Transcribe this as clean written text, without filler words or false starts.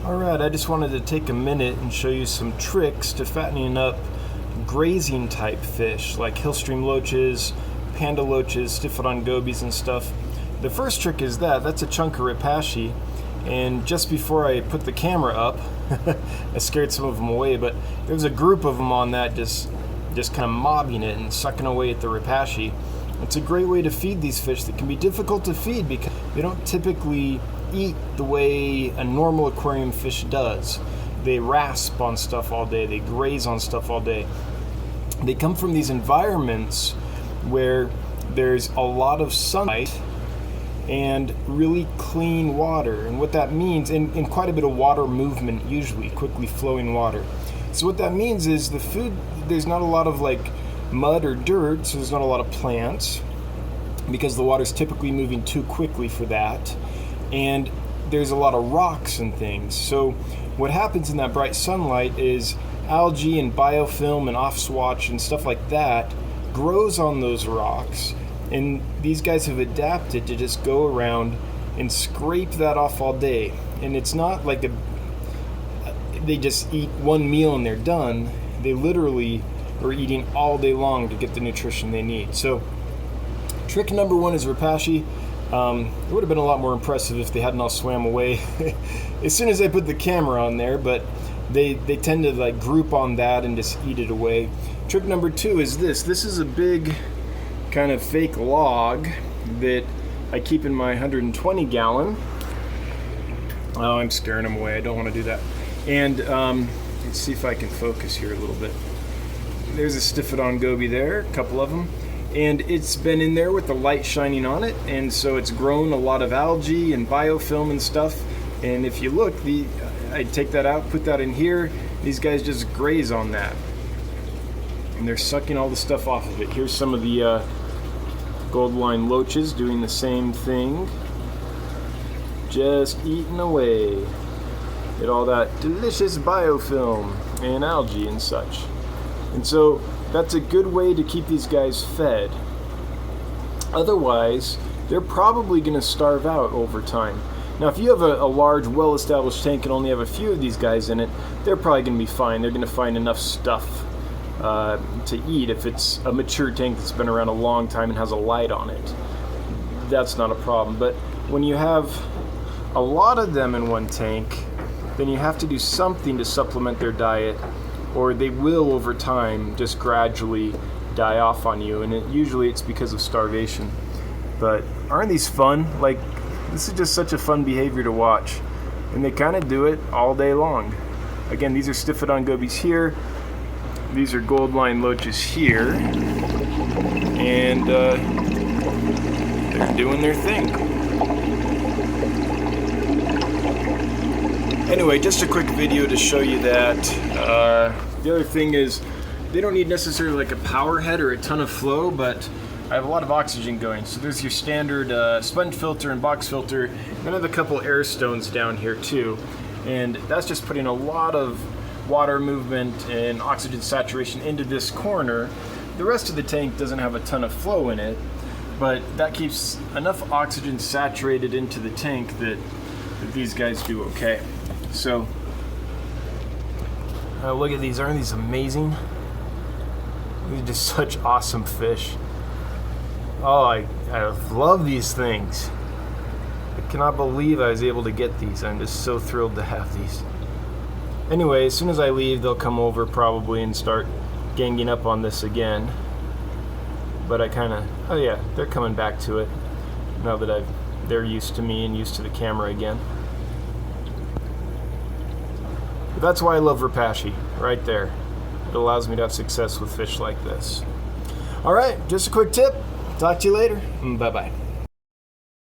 Alright, I just wanted to take a minute and show you some tricks to fattening up grazing type fish like Hillstream loaches, panda loaches, stiff-footed gobies and stuff. The first trick is that's a chunk of Repashy, and just before I put the camera up, I scared some of them away, but there was a group of them on that just kind of mobbing it and sucking away at the Repashy. It's a great way to feed these fish that can be difficult to feed because they don't typically eat the way a normal aquarium fish does. They rasp on stuff all day, they graze on stuff all day. They come from these environments where there's a lot of sunlight and really clean water, and what that means, and quite a bit of water movement, usually quickly flowing water. So what that means is the food, there's not a lot of like mud or dirt, so there's not a lot of plants because the water's typically moving too quickly for that, and there's a lot of rocks and things. So what happens in that bright sunlight is algae and biofilm and offswatch and stuff like that grows on those rocks, and these guys have adapted to just go around and scrape that off all day. And it's not like they just eat one meal and they're done. They literally are eating all day long to get the nutrition they need. So trick number one is Repashy. It would have been a lot more impressive if they hadn't all swam away as soon as I put the camera on there, but they tend to like group on that and just eat it away. Trick number two is this is a big kind of fake log that I keep in my 120 gallon. Oh, I'm scaring them away. I don't want to do that. And let's see if I can focus here a little bit. There's a stiff-footed goby there, a couple of them. And it's been in there with the light shining on it, and so it's grown a lot of algae and biofilm and stuff. And if you look, I take that out, put that in here, these guys just graze on that. And they're sucking all the stuff off of it. Here's some of the gold line loaches doing the same thing. Just eating away at all that delicious biofilm and algae and such. And so that's a good way to keep these guys fed. Otherwise, they're probably going to starve out over time. Now, if you have a large, well-established tank and only have a few of these guys in it, they're probably going to be fine. They're going to find enough stuff to eat if it's a mature tank that's been around a long time and has a light on it. That's not a problem. But when you have a lot of them in one tank, then you have to do something to supplement their diet, or they will over time just gradually die off on you, and usually it's because of starvation. But aren't these fun? Like, this is just such a fun behavior to watch, and they kind of do it all day long. Again, these are stiff-footed gobies here, these are gold line loaches here, and they're doing their thing. Anyway, just a quick video to show you that. The other thing is, they don't need necessarily like a power head or a ton of flow, but I have a lot of oxygen going. So there's your standard sponge filter and box filter, and I have a couple air stones down here too. And that's just putting a lot of water movement and oxygen saturation into this corner. The rest of the tank doesn't have a ton of flow in it, but that keeps enough oxygen saturated into the tank that these guys do okay. So look at these, aren't these amazing? These are just such awesome fish. Oh, I love these things. I cannot believe I was able to get these. I'm just so thrilled to have these. Anyway, as soon as I leave, they'll come over probably and start ganging up on this again. But oh yeah, they're coming back to it now that they're used to me and used to the camera again. But that's why I love Repashy, right there. It allows me to have success with fish like this. Alright, just a quick tip. Talk to you later. Bye-bye.